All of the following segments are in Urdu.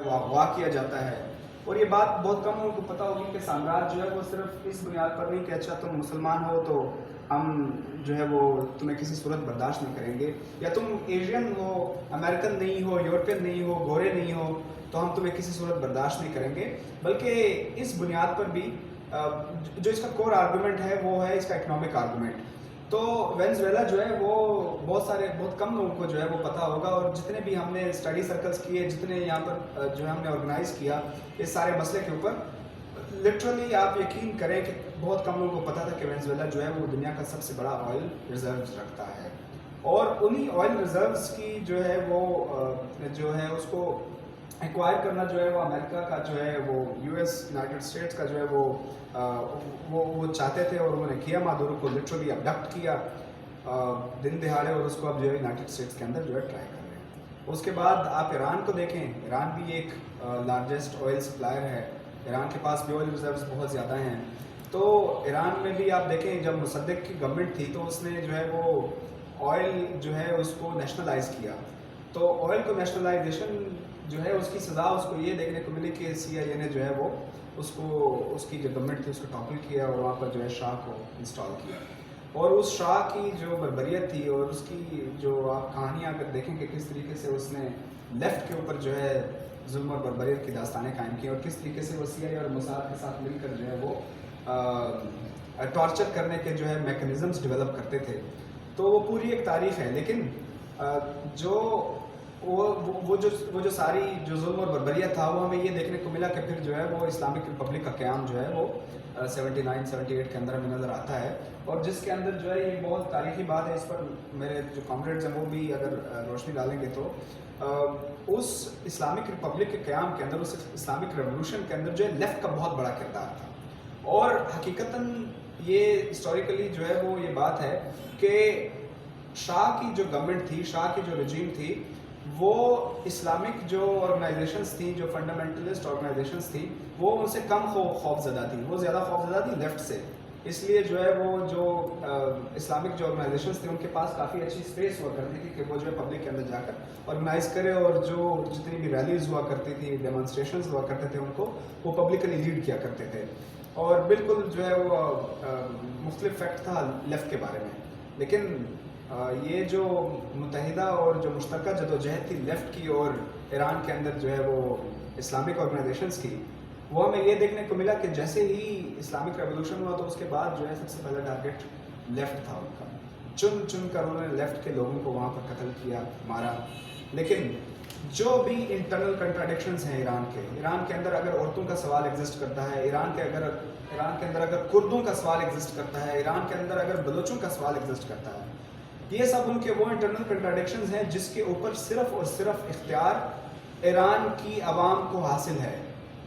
اغوا کیا جاتا ہے. اور یہ بات بہت کم لوگوں کو پتہ ہوگی کہ سامراج جو ہے وہ صرف اس بنیاد پر نہیں کہ اچھا تم مسلمان ہو تو ہم جو ہے وہ تمہیں کسی صورت برداشت نہیں کریں گے، یا تم ایشین ہو، امریکن نہیں ہو، یورپین نہیں ہو، گورے نہیں ہو تو ہم تمہیں کسی صورت برداشت نہیں کریں گے. بلکہ اس بنیاد پر بھی جو اس کا کور آرگومنٹ ہے وہ ہے اس کا اکنامک آرگومنٹ. تو وینزویلا جو ہے وہ بہت کم لوگوں کو جو ہے وہ پتہ ہوگا، اور جتنے بھی ہم نے اسٹڈی سرکلز کیے، جتنے یہاں پر جو ہے ہم نے آرگنائز کیا اس سارے مسئلے کے اوپر، لٹرلی آپ یقین کریں کہ بہت کم لوگوں کو پتہ تھا کہ وینزویلا جو ہے وہ دنیا کا سب سے بڑا آئل ریزروز رکھتا ہے. اور انہی آئل ریزروز کی جو ہے اس کو ایکوائر کرنا جو ہے وہ امریکہ کا جو ہے وہ یونائٹڈ اسٹیٹس کا جو ہے وہ چاہتے تھے، اور انہوں نے کیا. مادورو کو لٹرلی ابڈکٹ کیا دن دہاڑے، اور اس کو اب جو ہے یونائٹڈ اسٹیٹس کے اندر جو ہے ٹرائی کر رہے ہیں. اس کے بعد آپ ایران کو دیکھیں، ایران بھی ایک لارجسٹ آئل سپلائر ہے، ایران کے پاس بھی آئل ریزروز بہت زیادہ ہیں. تو ایران میں بھی آپ دیکھیں جب مصدق کی گورنمنٹ تھی تو اس نے جو ہے وہ آئل جو ہے اس کو نیشنلائز کیا. تو آئل کو نیشنلائزیشن جو ہے اس کی سزا اس کو یہ دیکھنے کو ملی کہ سی آئی اے نے جو ہے وہ اس کی جو گورنمنٹ تھی اس کو ٹاپل کیا اور وہاں پر جو ہے شاہ کو انسٹال کیا. اور اس شاہ کی جو بربریت تھی اور اس کی جو آپ کہانیاں اگر دیکھیں کہ کس طریقے سے اس نے لیفٹ کے اوپر جو ہے ظلم اور بربریت کی داستانیں قائم کی، اور کس طریقے سے وہ سی آئی اے اور موساد کے ساتھ مل کر جو ہے وہ ٹارچر کرنے کے جو ہے میکنزمز ڈیولپ کرتے تھے. تو وہ پوری ایک تاریخ ہے. لیکن جو ساری جو ظلم اور بربریت تھا وہ ہمیں یہ دیکھنے کو ملا کہ پھر جو ہے وہ اسلامک ریپبلک کا قیام جو ہے وہ 79-78 کے اندر ہمیں نظر آتا ہے، اور جس کے اندر جو ہے یہ بہت تاریخی بات ہے. اس پر میرے جو کامریڈز ہیں وہ بھی اگر روشنی ڈالیں گے تو اس اسلامک ریپبلک کے قیام کے اندر، اس اسلامک ریولوشن کے اندر جو ہے لیفٹ کا بہت بڑا کردار تھا. اور حقیقتاً یہ ہسٹوریکلی جو ہے وہ یہ بات ہے کہ شاہ کی جو گورنمنٹ تھی، شاہ کی جو رجیم تھی، وہ اسلامک جو آرگنائزیشنز تھیں، جو فنڈامنٹلسٹ آرگنائزیشنز تھیں، وہ ان سے کم خوف زدہ تھیں. وہ زیادہ خوف زدہ تھیں لیفٹ سے. اس لیے جو ہے وہ جو اسلامک جو آرگنائزیشنز تھیں ان کے پاس کافی اچھی اسپیس ہوا کرتی تھی کہ وہ جو ہے پبلک کے اندر جا کر آرگنائز کرے، اور جو جتنی بھی ریلیز ہوا کرتی تھی، ڈیمانسٹریشنز ہوا کرتے تھے، ان کو وہ پبلکلی لیڈ کیا کرتے تھے. اور بالکل جو ہے وہ مختلف فیکٹ تھا لیفٹ کے بارے میں. لیکن یہ جو متحدہ اور جو مشترکہ جدوجہد تھی لیفٹ کی اور ایران کے اندر جو ہے وہ اسلامک آرگنائزیشنز کی، وہ ہمیں یہ دیکھنے کو ملا کہ جیسے ہی اسلامک ریولوشن ہوا تو اس کے بعد جو ہے سب سے پہلا ٹارگیٹ لیفٹ تھا ان کا. چن کر انہوں نے لیفٹ کے لوگوں کو وہاں پر قتل کیا، مارا. لیکن جو بھی انٹرنل کنٹراڈکشنز ہیں ایران کے اندر اگر عورتوں کا سوال ایگزسٹ کرتا ہے، ایران کے اندر اگر کردوں کا سوال ایگزسٹ کرتا ہے، ایران کے اندر اگر بلوچوں کا سوال ایگزسٹ کرتا ہے، یہ سب ان کے وہ انٹرنل کنٹراڈکشنز ہیں جس کے اوپر صرف اور صرف اختیار ایران کی عوام کو حاصل ہے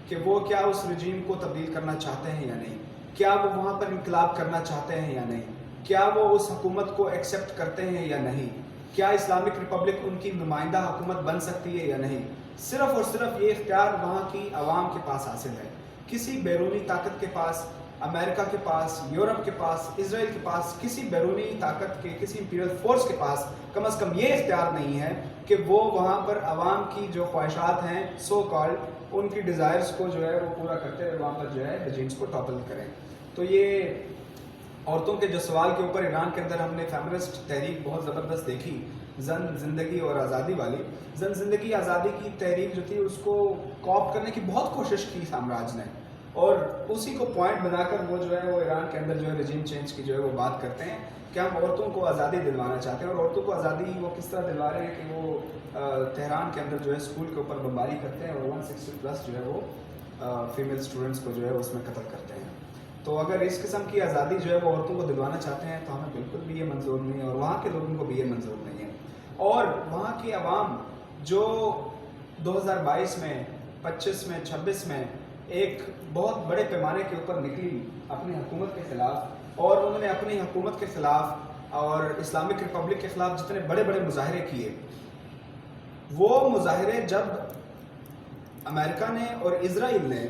کہ وہ کیا اس رجیم کو تبدیل کرنا چاہتے ہیں یا نہیں، کیا وہ وہاں پر انقلاب کرنا چاہتے ہیں یا نہیں، کیا وہ اس حکومت کو ایکسیپٹ کرتے ہیں یا نہیں، کیا اسلامک ریپبلک ان کی نمائندہ حکومت بن سکتی ہے یا نہیں. صرف اور صرف یہ اختیار وہاں کی عوام کے پاس حاصل ہے. کسی بیرونی طاقت کے پاس، امریکہ کے پاس، یورپ کے پاس، اسرائیل کے پاس، کسی بیرونی طاقت کے، کسی امپیریل فورس کے پاس کم از کم یہ اختیار نہیں ہے کہ وہ وہاں پر عوام کی جو خواہشات ہیں سو کالڈ، ان کی ڈیزائرز کو جو ہے وہ پورا کرتے ہوئے وہاں پر جو ہے رجیمز کو ٹاپل کریں. تو یہ عورتوں کے جو سوال کے اوپر ایران کے اندر ہم نے فیمنسٹ تحریک بہت زبردست دیکھی، زن زندگی اور آزادی والی. زن زندگی آزادی کی تحریک جو تھی اس کو کاپ کرنے کی بہت کوشش کی سامراج نے، اور اسی کو پوائنٹ بنا کر وہ جو ہے وہ ایران کے اندر جو ہے رجیم چینج کی جو ہے وہ بات کرتے ہیں کہ ہم عورتوں کو آزادی دلوانا چاہتے ہیں. اور عورتوں کو آزادی وہ کس طرح دلوا رہے ہیں کہ وہ تہران کے اندر جو ہے اسکول کے اوپر بمباری کرتے ہیں اور 160+ جو ہے وہ فیمیل اسٹوڈنٹس کو جو ہے اس میں قتل کرتے ہیں. تو اگر اس قسم کی آزادی جو ہے وہ عورتوں کو دلوانا چاہتے ہیں تو ہمیں بالکل بھی یہ منظور نہیں ہے، اور وہاں کے لوگوں کو بھی یہ منظور نہیں ہے. اور وہاں کی عوام جو 2022 میں، 25 میں، 26 میں ایک بہت بڑے پیمانے کے اوپر نکلی اپنی حکومت کے خلاف، اور انہوں نے اپنی حکومت کے خلاف اور اسلامک ریپبلک کے خلاف جتنے بڑے بڑے مظاہرے کیے، وہ مظاہرے جب امریکہ نے اور اسرائیل نے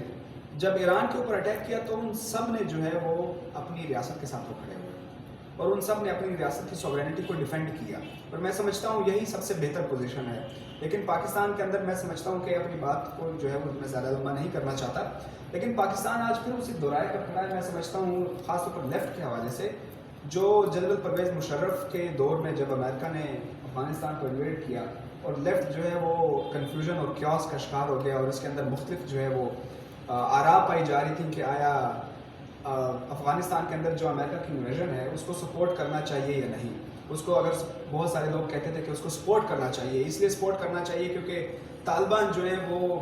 جب ایران کے اوپر اٹیک کیا تو ان سب نے جو ہے وہ اپنی ریاست کے ساتھ کھڑے ہوئے. اور ان سب نے اپنی ریاست کی سوورینٹی کو ڈیفینڈ کیا، اور میں سمجھتا ہوں یہی سب سے بہتر پوزیشن ہے. لیکن پاکستان کے اندر میں سمجھتا ہوں کہ اپنی بات کو جو ہے وہ میں زیادہ لمبا نہیں کرنا چاہتا، لیکن پاکستان آج پھر اسی دورائے پر کھڑا ہے. میں سمجھتا ہوں خاص طور پر لیفٹ کے حوالے سے، جو جنرل پرویز مشرف کے دور میں جب امریکہ نے افغانستان کو انویڈ کیا اور لیفٹ جو ہے وہ کنفیوژن اور کیوس کا شکار ہو گیا، اور اس کے اندر مختلف جو ہے وہ آراء پائی جا رہی تھی کہ آیا افغانستان کے اندر جو امریکہ کی انویژن ہے اس کو سپورٹ کرنا چاہیے یا نہیں. اس کو اگر بہت سارے لوگ کہتے تھے کہ اس کو سپورٹ کرنا چاہیے، اس لیے سپورٹ کرنا چاہیے کیونکہ طالبان جو ہے وہ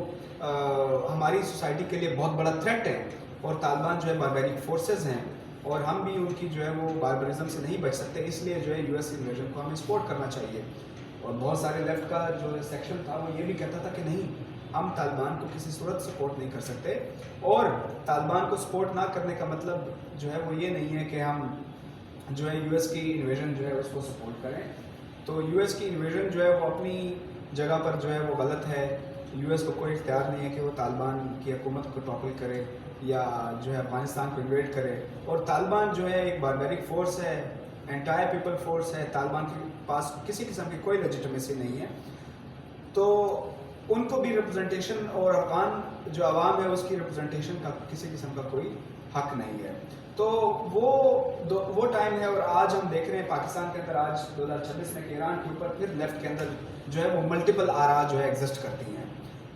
ہماری سوسائٹی کے لیے بہت بڑا تھریٹ ہے، اور طالبان جو ہے باربیرک فورسز ہیں، اور ہم بھی ان کی جو ہے وہ باربرزم سے نہیں بچ سکتے، اس لیے جو ہے یو ایس انویژن کو ہمیں سپورٹ کرنا چاہیے. اور بہت سارے لیفٹ کا جو سیکشن تھا وہ یہ بھی کہتا تھا کہ نہیں، ہم طالبان کو کسی صورت سپورٹ نہیں کر سکتے، اور طالبان کو سپورٹ نہ کرنے کا مطلب جو ہے وہ یہ نہیں ہے کہ ہم جو ہے یو ایس کی انویژن جو ہے اس کو سپورٹ کریں. تو یو ایس کی انویژن جو ہے وہ اپنی جگہ پر جو ہے وہ غلط ہے. یو ایس کو کوئی اختیار نہیں ہے کہ وہ طالبان کی حکومت کو ٹاپل کرے یا جو ہے افغانستان کو انویڈ کرے. اور طالبان جو ہے ایک باربیرک فورس ہے، انٹائر پیپل فورس ہے، طالبان کے پاس کسی قسم کی کوئی لیجیٹمیسی نہیں ہے. تو ان کو بھی ریپرزنٹیشن اور افغان جو عوام ہے اس کی ریپرزنٹیشن کا کسی قسم کا کوئی حق نہیں ہے. تو وہ ٹائم ہے. اور آج ہم دیکھ رہے ہیں پاکستان کے اندر آج 2026 میں کہ ایران کے اوپر پھر لیفٹ کے اندر جو ہے وہ ملٹیپل آراء جو ہے ایگزسٹ کرتی ہیں.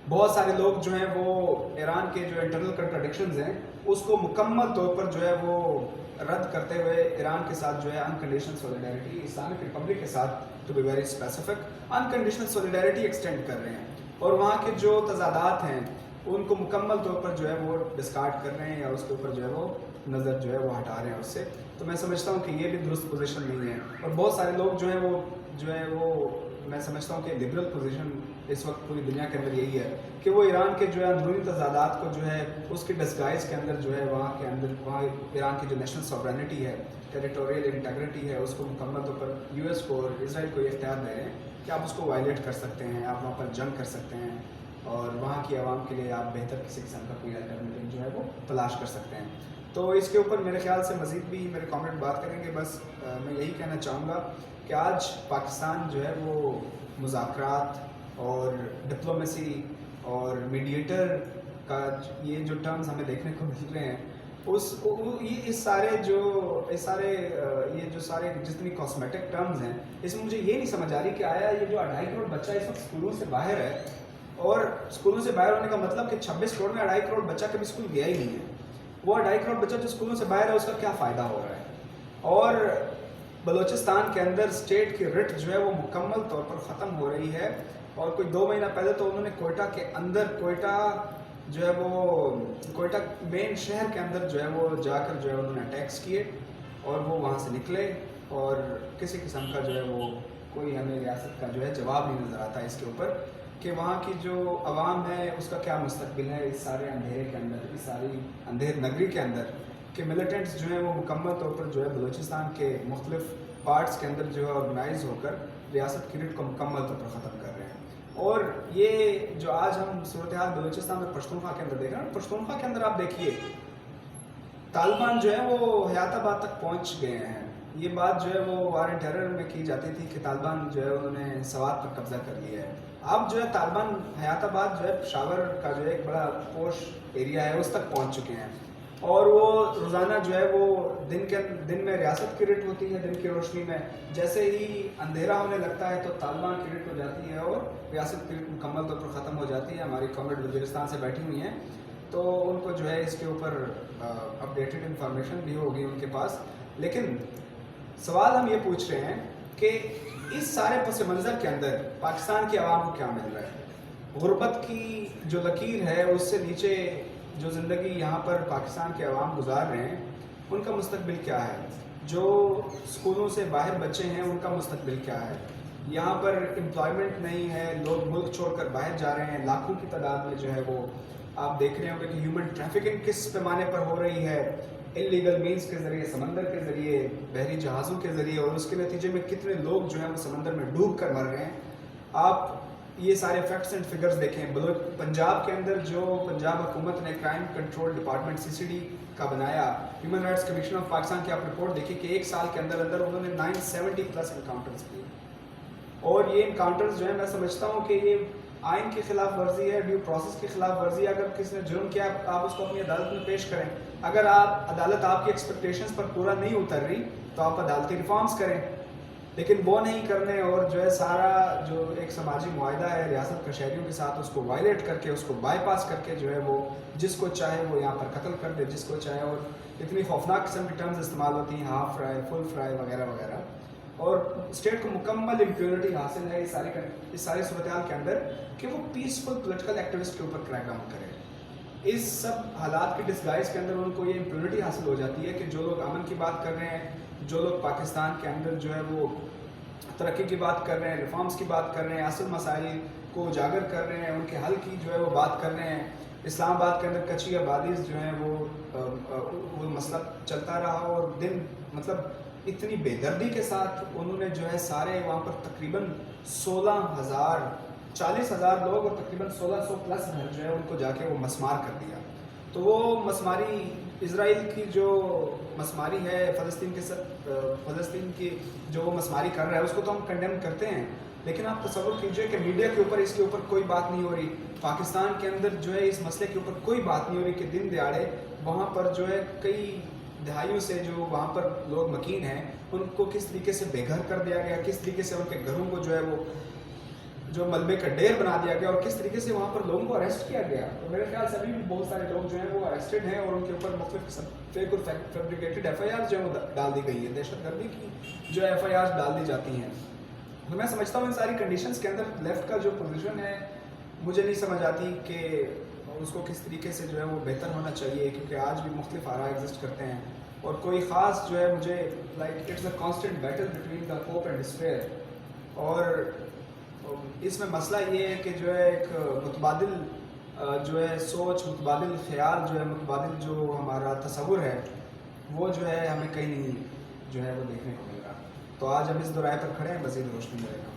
بہت سارے لوگ جو ہیں وہ ایران کے جو انٹرنل کنٹراڈکشنز ہیں اس کو مکمل طور پر جو ہے وہ رد کرتے ہوئے ایران کے ساتھ جو ہے انکنڈیشنل سولیڈیرٹی، اسلامک ریپبلک کے ساتھ to be very specific unconditional solidarity extend کر رہے ہیں، اور وہاں کے جو تضادات ہیں ان کو مکمل طور پر جو ہے وہ ڈسکارڈ کر رہے ہیں، یا اس کے اوپر جو ہے وہ نظر جو ہے وہ ہٹا رہے ہیں اس سے. تو میں سمجھتا ہوں کہ یہ بھی درست پوزیشن نہیں ہے. اور بہت سارے لوگ جو ہیں وہ میں سمجھتا ہوں کہ لبرل پوزیشن اس وقت پوری دنیا کے اندر یہی ہے کہ وہ ایران کے جو ہے اندرونی تضادات کو جو ہے اس کی ڈسگائز کے اندر جو ہے وہاں ایران کی جو نیشنل سوورینٹی ہے، ٹیریٹوریل انٹیگریٹی ہے، اس کو مکمل طور پر یو ایس کو اور اسرائیل کو یہ اختیار دے رہے ہیں کہ آپ اس کو وائلیٹ کر سکتے ہیں، آپ وہاں پر جنگ کر سکتے ہیں، اور وہاں کی عوام کے لیے آپ بہتر کسی قسم کا کوئی الٹرنیٹیو جو ہے وہ تلاش کر سکتے ہیں. تو اس کے اوپر میرے خیال سے مزید بھی میرے کامنٹ بات کریں گے. بس میں یہی کہنا چاہوں گا کہ آج پاکستان جو ہے وہ مذاکرات اور ڈپلومیسی اور میڈیٹر کا یہ جو ٹرمز ہمیں دیکھنے کو مل رہے ہیں، یہ سارے جتنی کاسمیٹک ٹرمز ہیں، اس میں مجھے یہ نہیں سمجھ آ رہی کہ آیا یہ جو 2.5 کروڑ بچہ اس وقت اسکولوں سے باہر ہے، اور اسکولوں سے باہر ہونے کا مطلب کہ 26 کروڑ میں 2.5 کروڑ بچہ کبھی اسکول گیا ہی نہیں ہے. وہ 2.5 کروڑ بچہ جو اسکولوں سے باہر ہے اس کا کیا فائدہ ہو رہا ہے؟ اور بلوچستان کے اندر اسٹیٹ کی رٹ جو ہے وہ مکمل طور پر ختم ہو رہی ہے. اور کوئی 2 مہینہ پہلے تو انہوں نے کوئٹہ کے اندر کوئٹہ مین شہر کے اندر جو ہے وہ جا کر جو ہے انہوں نے اٹیکس کیے، اور وہ وہاں سے نکلے، اور کسی قسم کا جو ہے وہ کوئی ہمیں ریاست کا جو ہے جواب نہیں نظر آتا اس کے اوپر کہ وہاں کی جو عوام ہے اس کا کیا مستقبل ہے اس سارے اندھیرے کے اندر، اس ساری اندھیر نگری کے اندر، کہ ملیٹنٹس جو ہیں وہ مکمل طور پر جو ہے بلوچستان کے مختلف پارٹس کے اندر جو ہے آرگنائز ہو کر ریاست کی رٹ کو مکمل طور پر ختم کر رہے ہیں. اور یہ جو آج ہم صورتحال بلوچستان میں پشتونخوا کے اندر دیکھ رہے ہیں، پشتونخوا کے اندر آپ دیکھیے طالبان جو ہے وہ حیات آباد تک پہنچ گئے ہیں. یہ بات جو ہے وہ وار اینڈ ٹیرر میں کی جاتی تھی کہ طالبان جو ہے انہوں نے سوات پر قبضہ کر لیا ہے. اب جو ہے طالبان حیات آباد جو ہے پشاور کا جو ہے ایک بڑا پوش ایریا ہے اس تک پہنچ چکے ہیں، اور وہ روزانہ جو ہے وہ دن میں ریاست کی رٹ ہوتی ہے، دن کی روشنی میں جیسے ہی اندھیرا ہونے لگتا ہے تو طالبان کی رٹ ہو جاتی ہے اور ریاست کی رٹ مکمل طور پر ختم ہو جاتی ہے. ہماری کامریڈ وزیرستان سے بیٹھی ہوئی ہیں تو ان کو جو ہے اس کے اوپر اپڈیٹڈ انفارمیشن بھی ہوگی ان کے پاس. لیکن سوال ہم یہ پوچھ رہے ہیں کہ اس سارے پس منظر کے اندر پاکستان کی عوام کو کیا مل رہا ہے؟ غربت کی جو لکیر ہے اس سے نیچے جو زندگی یہاں پر پاکستان کے عوام گزار رہے ہیں ان کا مستقبل کیا ہے؟ جو اسکولوں سے باہر بچے ہیں ان کا مستقبل کیا ہے؟ یہاں پر امپلائمنٹ نہیں ہے، لوگ ملک چھوڑ کر باہر جا رہے ہیں، لاکھوں کی تعداد میں جو ہے وہ آپ دیکھ رہے ہوں گے کہ ہیومن ٹریفکنگ کس پیمانے پر ہو رہی ہے، انلیگل مینس کے ذریعے، سمندر کے ذریعے، بحری جہازوں کے ذریعے، اور اس کے نتیجے میں کتنے لوگ جو ہیں وہ سمندر میں ڈوب کر مر رہے ہیں. آپ یہ سارے فیکٹس اینڈ فگرز دیکھیں. پنجاب کے اندر جو پنجاب حکومت نے کرائم کنٹرول ڈپارٹمنٹ CCD کا بنایا, human rights commission of Pakistan کی آپ رپورٹ دیکھیں کہ ایک سال کے اندر اندر انہوں نے 970+ انکاؤنٹرز کیے. اور یہ انکاؤنٹرز جو ہیں میں سمجھتا ہوں کہ یہ آئین کی خلاف ورزی ہے, ڈیو پروسیس کی خلاف ورزی ہے. اگر کسی نے جرم کیا آپ اس کو اپنی عدالت میں پیش کریں. اگر عدالت آپ کی ایکسپیکٹیشنز پر پورا نہیں اتر رہی تو آپ عدالتی ریفارمز کریں, لیکن وہ نہیں کرنے اور جو ہے سارا جو ایک سماجی معاہدہ ہے ریاست کے شہریوں کے ساتھ اس کو وائلیٹ کر کے, اس کو بائی پاس کر کے جو ہے وہ جس کو چاہے وہ یہاں پر قتل کر دے, جس کو چاہے. اور اتنی خوفناک قسم کی ٹرمز استعمال ہوتی ہیں, ہاف فرائی, فل فرائی وغیرہ وغیرہ. اور اسٹیٹ کو مکمل امپیونٹی حاصل ہے اس ساری صورتحال کے اندر کہ وہ پیسفل پولیٹیکل ایکٹیوسٹ کے اوپر کریک ڈاؤن کرے. اس سب حالات کی ڈسگائز کے اندر ان کو یہ امپیونٹی حاصل ہو جاتی ہے کہ جو لوگ امن کی بات کر رہے ہیں, جو لوگ پاکستان کے اندر جو ہے وہ ترقی کی بات کر رہے ہیں, ریفارمز کی بات کر رہے ہیں, اصل مسائل کو اجاگر کر رہے ہیں, ان کے حل کی جو ہے وہ بات کر رہے ہیں. اسلام آباد کے اندر کچی آبادیز جو ہیں وہ مسئلہ چلتا رہا اور دن مطلب اتنی بے دردی کے ساتھ انہوں نے جو ہے سارے وہاں پر تقریباً 40,000 لوگ اور تقریباً 1,600+ گھر جو ہے ان کو جا کے وہ مسمار کر دیا. تو وہ مسماری اسرائیل کی جو مسماری ہے فلسطین کی جو وہ مسماری کر رہا ہے اس کو تو ہم کنڈیم کرتے ہیں, لیکن آپ تصور کیجئے کہ میڈیا کے اوپر اس کے اوپر کوئی بات نہیں ہو رہی. پاکستان کے اندر جو ہے اس مسئلے کے اوپر کوئی بات نہیں ہو رہی کہ دن دیہڑے وہاں پر جو ہے کئی دہائیوں سے جو وہاں پر لوگ مکین ہیں ان کو کس طریقے سے بے گھر کر دیا گیا, کس طریقے سے ان کے گھروں کو جو ہے وہ جو ملبے کا ڈیر بنا دیا گیا, اور کس طریقے سے وہاں پر لوگوں کو اریسٹ کیا گیا. تو میرے خیال سے ابھی بھی بہت سارے لوگ جو ہیں وہ اریسٹڈ ہیں اور ان کے اوپر مختلف فیک اور فیبریکیٹڈ FIR جو ہے وہ ڈال دی گئی ہے, دہشت گردی کی جو FIR ڈال دی جاتی ہیں. تو میں سمجھتا ہوں ان ساری کنڈیشنز کے اندر لیفٹ کا جو پوزیشن ہے مجھے نہیں سمجھ آتی کہ اس کو کس طریقے سے جو ہے وہ بہتر ہونا چاہیے, کیونکہ آج بھی مختلف آراء ایگزسٹ کرتے ہیں اور کوئی خاص جو ہے مجھے like it's a constant battle between the hope and despair. اور اس میں مسئلہ یہ ہے کہ جو ہے ایک متبادل جو ہے سوچ, متبادل خیال جو ہے, متبادل جو ہمارا تصور ہے وہ جو ہے ہمیں کہیں نہیں جو ہے وہ دیکھنے کو مل رہا. تو آج ہم اس دورائے پر کھڑے ہیں, مزید روشنی ملے گا.